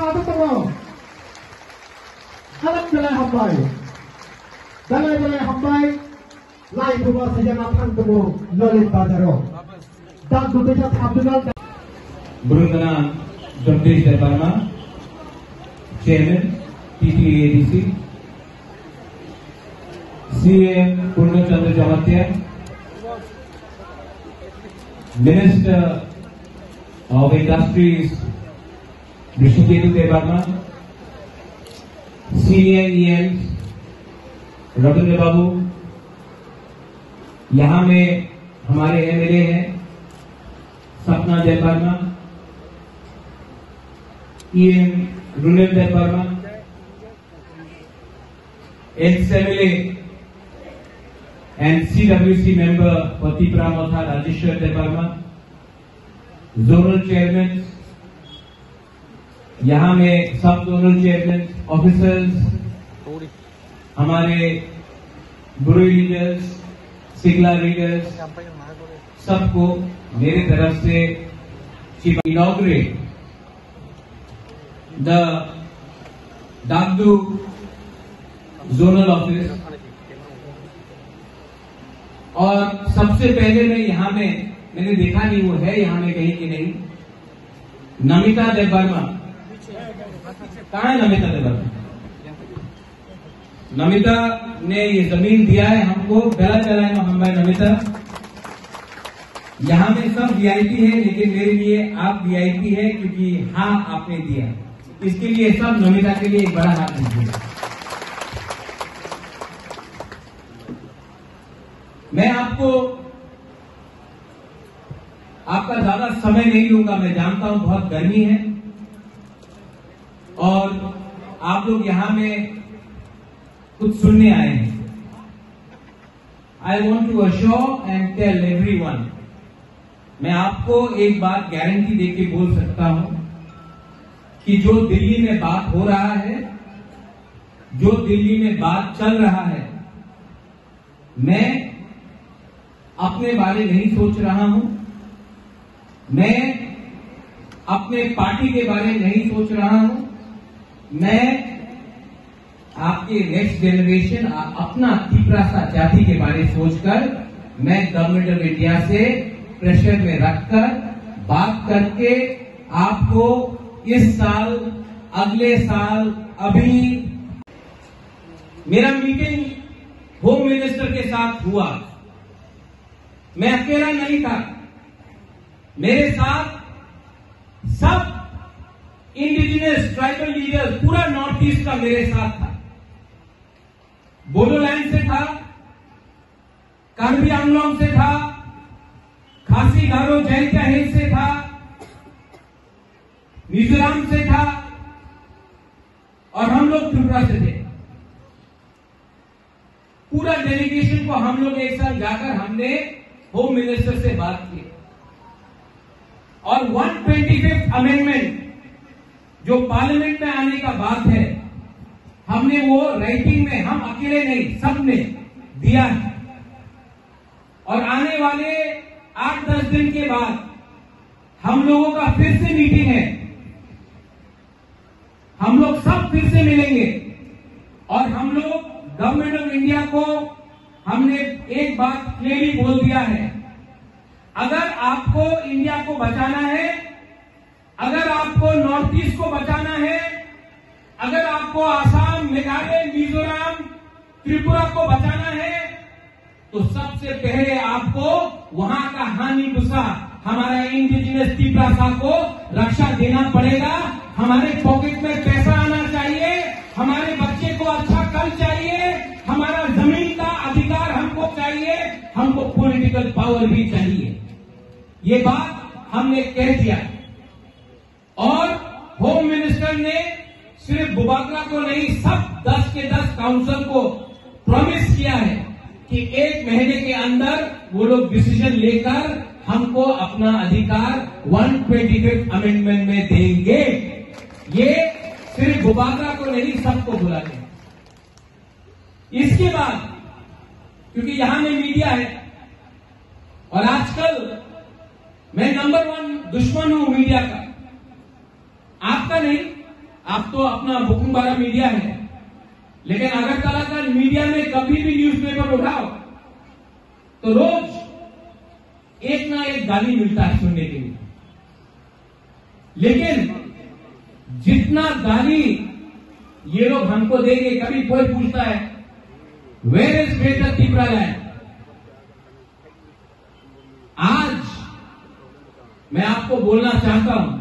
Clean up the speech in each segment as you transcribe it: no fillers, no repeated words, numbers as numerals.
ato tamo. Alam balay hambay. Balay hambay. Lai buba saja matang tamo lolit bazaro. Dan dunia Abdullah. Burundana Jagdish Deparma, Chairman, TTADC, CM Purnachandra Jamatia, Minister of Industries, Vishnuketu Deparma, Senior EMs, Ravindra बाबू, यहाँ में हमारे MLA हैं सपना Jayavarma, EM रुनेल Jayavarma, ex-MLA and CWC member Patipra Motha Rajeshwar Jayवर्मा, zonal chairmen, यहाँ में सब zonal chairmen, officers, हमारे बुरुई leaders, सिगला leaders, सबको मेरे तरफ से इनॉग्रेट द दागदू जोनल ऑफिस। और सबसे पहले मैं यहाँ में मैंने देखा नहीं वो है यहाँ में कहीं कि नहीं, नमिता जयवर्मा। कहाँ है नमिता जयवर्मा? नमिता ने ये जमीन दिया है हमको, बेला चलाएंगे हम भाई नमिता। यहाँ में सब वीआईपी है लेकिन मेरे लिए आप वीआईपी है क्योंकि हाँ आपने दिया, इसके लिए सब नमिता के लिए एक बड़ा हाथ दीजिए। मैं आपका ज्यादा समय नहीं लूंगा, मैं जानता हूं बहुत गर्मी है और आप लोग यहां में कुछ सुनने आए हैं। I want to assure and tell everyone, मैं आपको एक बात गारंटी देके बोल सकता हूं कि जो दिल्ली में बात हो रहा है, जो दिल्ली में बात चल रहा है, मैं अपने बारे नहीं सोच रहा हूं, मैं अपने पार्टी के बारे में नहीं सोच रहा हूं, मैं आपके नेक्स्ट जनरेशन अपना तिपरासा जाति के बारे में सोचकर मैं गवर्नमेंट ऑफ इंडिया से प्रेशर में रखकर बात करके आपको इस साल, अगले साल, अभी मेरा मीटिंग होम मिनिस्टर के साथ हुआ। मैं अकेला नहीं था, मेरे साथ सब इंडिजिनस ट्राइबल लीडर्स, पूरा नॉर्थ ईस्ट का मेरे साथ था। बोडोलैंड से था, कार्बी आंगलोंग से था, खासी गारो जैंतिया हिल से था, मिजोरम से था और हम लोग त्रिपुरा से थे। पूरा डेलीगेशन को हम लोग एक साथ जाकर हमने होम मिनिस्टर से बात की और 125th अमेंडमेंट जो पार्लियामेंट में आने का बात है, हमने वो राइटिंग में, हम अकेले नहीं सबने दिया है। और आने वाले 8-10 दिन के बाद हम लोगों का फिर से मीटिंग है, हम लोग सब फिर से मिलेंगे और हम लोग गवर्नमेंट ऑफ इंडिया को हमने एक बात क्लियरली बोल दिया है, अगर आपको इंडिया को बचाना है, अगर आपको नॉर्थ ईस्ट को बचाना है, अगर आपको आसाम, मेघालय, मिजोरम, त्रिपुरा को बचाना है, तो सबसे पहले आपको वहां का हानि गुस्सा, हमारा इंडिजिनस तिपरासा को रक्षा देना पड़ेगा। हमारे पॉकेट में पैसा आना चाहिए, हमारे बच्चे को अच्छा कल चाहिए, हमारा जमीन का अधिकार हमको चाहिए, हमको पॉलिटिकल पावर भी चाहिए। ये बात हमने कह दिया और होम मिनिस्टर ने सिर्फ बुबाकरा को नहीं, सब 10 के 10 काउंसिल को प्रॉमिस किया है कि 1 महीने के अंदर वो लोग डिसीजन लेकर हमको अपना अधिकार 125th अमेंडमेंट में देंगे। ये सिर्फ बुबाकरा को नहीं, सबको बुला के। इसके बाद क्योंकि यहां में मीडिया है और आजकल मैं नंबर 1 दुश्मन हूं मीडिया का, आपका नहीं, आप तो अपना बुकिंग वाला मीडिया है, लेकिन अगरतला का मीडिया में कभी भी न्यूज़पेपर उठाओ तो रोज एक ना एक गाली मिलता है सुनने के लिए। लेकिन जितना गाली ये लोग हमको देंगे, कभी कोई पूछता है वेयर इज ग्रेटर त्रिपुरालैंड। आज मैं आपको बोलना चाहता हूं,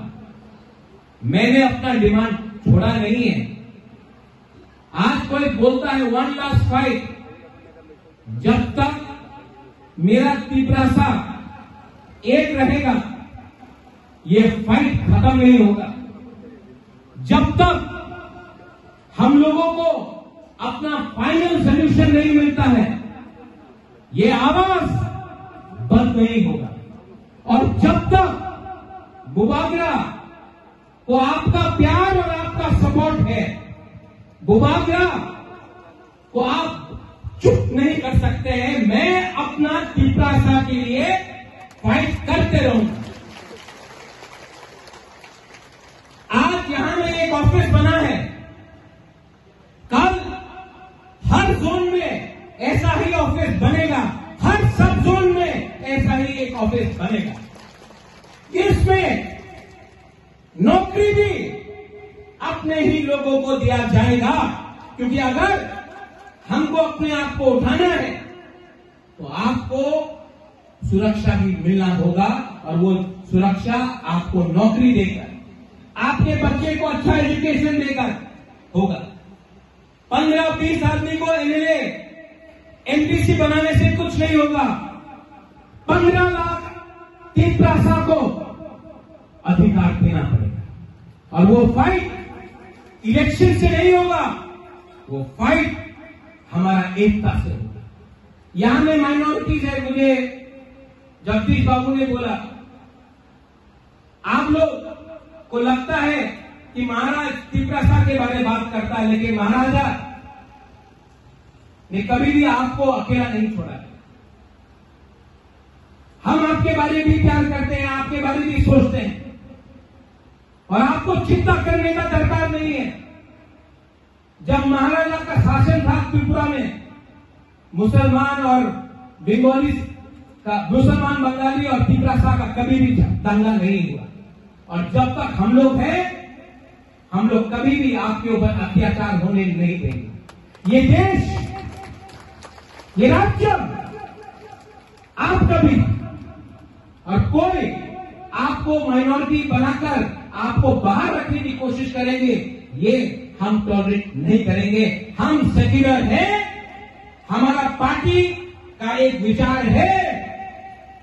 मैंने अपना डिमांड छोड़ा नहीं है। आज कोई बोलता है वन लास्ट फाइट, जब तक मेरा त्रिपुरा एक रहेगा ये फाइट खत्म नहीं होगा। जब तक हम लोगों को अपना फाइनल सोल्यूशन नहीं मिलता है, ये आवाज बंद नहीं होगा। और जब तक बुबागरा को आपका प्यार और आपका सपोर्ट है, बुबागरा को आप चुप नहीं कर सकते हैं। मैं अपना त्रिपुरा के लिए फाइट करते रहूंगा। आज यहां में एक ऑफिस बना है, कल हर जोन में ऐसा ही ऑफिस बनेगा, हर सब जोन में ऐसा ही एक ऑफिस बनेगा। इसमें नौकरी भी अपने ही लोगों को दिया जाएगा, क्योंकि अगर हमको अपने आप को उठाना है तो आपको सुरक्षा भी मिलना होगा, और वो सुरक्षा आपको नौकरी देकर, आपके बच्चे को अच्छा एजुकेशन देकर होगा। 15-20 आदमी को एमएलए एमपीसी बनाने से कुछ नहीं होगा। 15 लाख त्रिपुरा को अधिकार देना पड़ेगा, और वो फाइट इलेक्शन से नहीं होगा, वो फाइट हमारा एकता से होगा। यहां में माइनॉरिटीज है, मुझे जगदीश बाबू ने बोला, आप लोग को लगता है कि महाराज त्रिपुरा के बारे में बात करता है, लेकिन महाराजा ने कभी भी आपको अकेला नहीं छोड़ा। हम आपके बारे में भी प्यार करते हैं, आपके बारे में भी सोचते हैं, और आपको चिंता करने का दरकार नहीं है। जब महाराजा का शासन था त्रिपुरा में, मुसलमान और बंगाली का, मुसलमान बंगाली और त्रिपुरा का कभी भी दंगा नहीं हुआ। और जब तक हम लोग हैं, हम लोग कभी भी आपके ऊपर अत्याचार होने नहीं देंगे। ये देश, ये राज्य आपका भी, और कोई आपको माइनॉरिटी बनाकर आपको बाहर रखने की कोशिश करेंगे, ये हम टॉलरेट नहीं करेंगे। हम सेक्युलर हैं। हमारा पार्टी का एक विचार है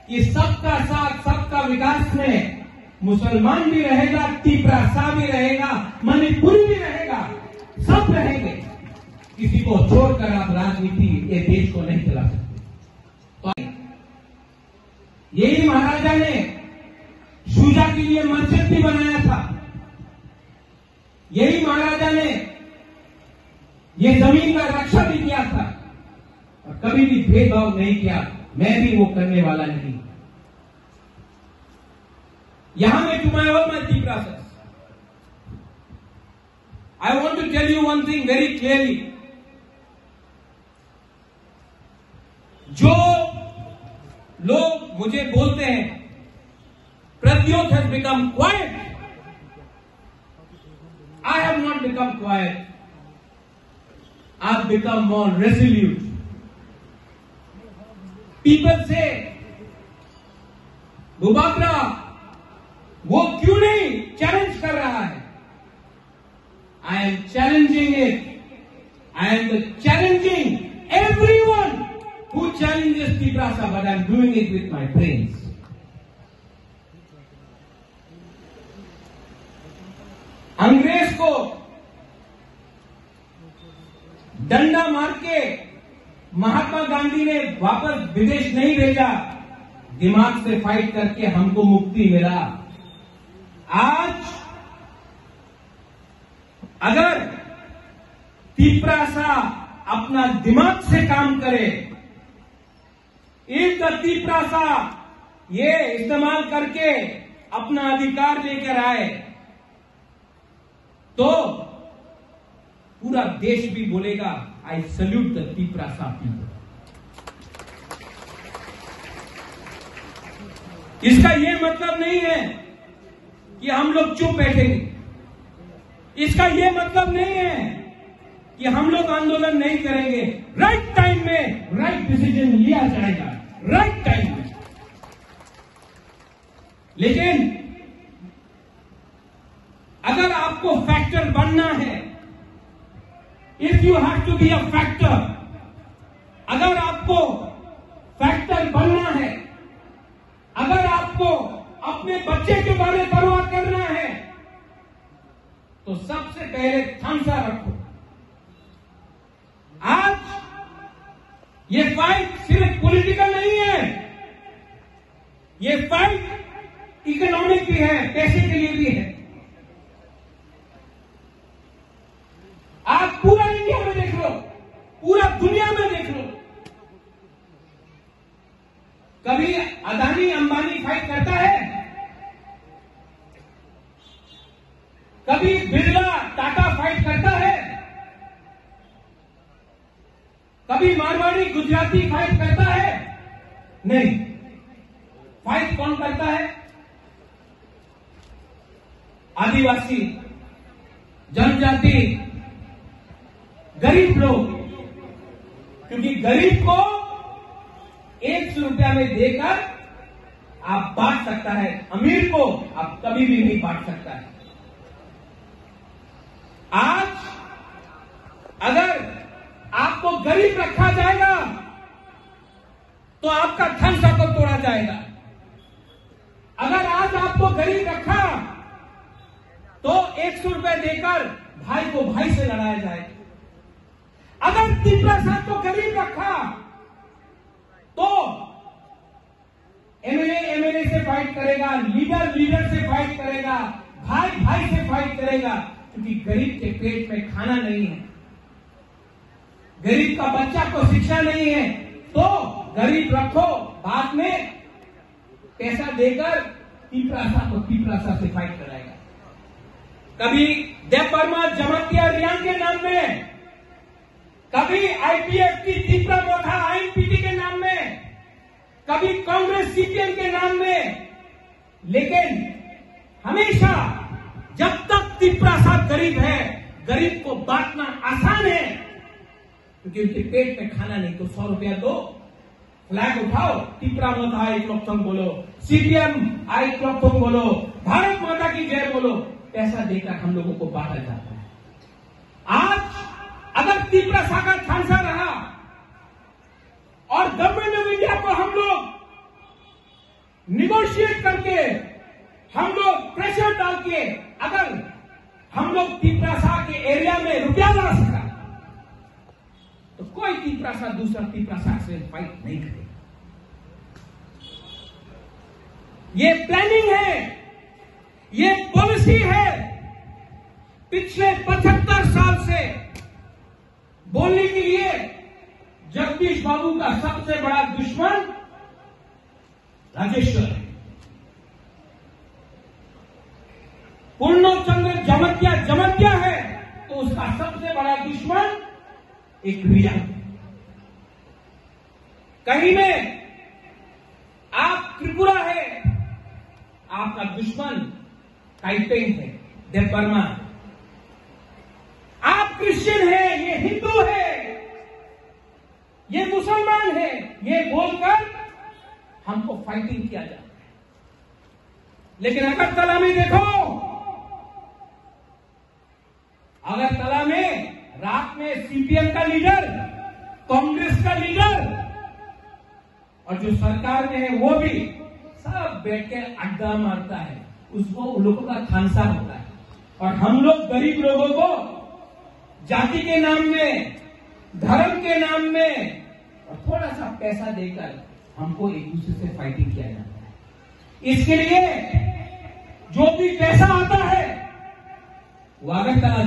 कि सबका साथ सबका विकास में मुसलमान भी रहेगा, त्रिपुरा भी रहेगा, मणिपुरी भी रहेगा, सब रहेंगे। किसी को छोड़कर आप राजनीति ये देश को नहीं चला सकते। तो यही महाराजा ने शुजा के लिए मस्जिद भी बनाया था। यही महाराजा ने ये जमीन का रक्षा भी किया था, और कभी भी भेदभाव नहीं किया। मैं भी वो करने वाला नहीं। यहां में to my all my Tripura, I want to tell you one thing very clearly. जो लोग मुझे बोलते हैं Pradyot has become quiet, I have not become quiet. I've become more resolute. People say, Bubagra वो क्यों नहीं चैलेंज कर रहा है? I am challenging it. I am challenging everyone who challenges Tripura, but I am doing it with my brains. अंग्रेज को डंडा मार के महात्मा गांधी ने वापस विदेश नहीं भेजा, दिमाग से फाइट करके हमको मुक्ति मिला। आज अगर त्रिपुरा अपना दिमाग से काम करे, एक त्रिपुरा ये इस्तेमाल करके अपना अधिकार लेकर आए, तो पूरा देश भी बोलेगा I salute the Tiprasa people. इसका यह मतलब नहीं है कि हम लोग चुप बैठेंगे। इसका यह मतलब नहीं है कि हम लोग आंदोलन नहीं करेंगे। राइट टाइम में राइट डिसीजन लिया जाएगा, राइट टाइम में। लेकिन अगर आपको फैक्टर बनना है, if you have to be a factor, अगर आपको फैक्टर बनना है, अगर आपको अपने बच्चे के बारे में परवाह करना है, तो सबसे पहले थामसा रखो। आज ये फाइट सिर्फ पॉलिटिकल नहीं है, ये फाइट इकोनॉमिक भी है, पैसे के लिए भी है। आप पूरा इंडिया में देख लो, पूरा दुनिया में देख लो, कभी अदानी अंबानी फाइट करता है? कभी बिरला टाटा फाइट करता है? कभी मारवाड़ी गुजराती फाइट करता है? नहीं। फाइट कौन करता है? आदिवासी, जनजाति, गरीब लोग। क्योंकि गरीब को 100 रुपया में देकर आप बांट सकता है, अमीर को आप कभी भी नहीं बांट सकता है। आज अगर आपको गरीब रखा जाएगा तो आपका धन संपत्ति तोड़ा जाएगा। अगर आज आपको गरीब रखा तो 100 रुपए देकर भाई को भाई से लड़ाया जाएगा। अगर तिपरासा को गरीब रखा तो एमएलए से फाइट करेगा, लीडर से फाइट करेगा, भाई से फाइट करेगा। क्योंकि गरीब के पेट में खाना नहीं है, गरीब का बच्चा को शिक्षा नहीं है, तो गरीब रखो, बाद में पैसा देकर तिपरासा से फाइट कराएगा। कभी देवबर्मा जमातिया रियांग के नाम में, कभी आईपीएफ की तिपरा मोथा आईएनपीटी के नाम में, कभी कांग्रेस सीपीएम के नाम में। लेकिन हमेशा जब तक तिपरासा गरीब है, गरीब को बांटना आसान है, क्योंकि उनके पेट में खाना नहीं। तो 100 रुपया दो, फ्लैग उठाओ, तिपरा मोथा आई क्लॉकथोंग बोलो, सीपीएम आई क्लॉकथोंग बोलो, भारत माता की जय बोलो, पैसा देकर हम लोगों को बांटा जाता है। आज अगर तिपरासा का खांसा रहा और गवर्नमेंट ऑफ इंडिया को हम लोग निगोशिएट करके, हम लोग प्रेशर डाल के, अगर हम लोग तिपरासा के एरिया में रुपया ला सका, तो कोई तिपरासा दूसरा तिपरासा से फाइट नहीं करेगा। ये प्लानिंग है, ये पॉलिसी है। पिछले 75 साल से बोलने के लिए जगदीश बाबू का सबसे बड़ा दुश्मन राजेश्वर है। पूर्णचंद्र जमतिया है तो उसका सबसे बड़ा दुश्मन एक रिया। कहीं में आप त्रिपुरा है, आपका दुश्मन ताइपेंग है, देवबर्मा। आप क्रिश्चियन है, ये हिंदू है, ये मुसलमान है, ये बोलकर हमको फाइटिंग किया जाता है। लेकिन अगरतला में देखो, अगरतला में रात में सीपीएम का लीडर, कांग्रेस का लीडर और जो सरकार में है वो भी सब बैठ के अड्डा मारता है। उसको उन लोगों का खानसा होता है। और हम लोग गरीब लोगों को जाति के नाम में, धर्म के नाम में और थोड़ा सा पैसा देकर हमको एक दूसरे से फाइटिंग किया जाता है। इसके लिए जो भी पैसा आता है वो अगरतला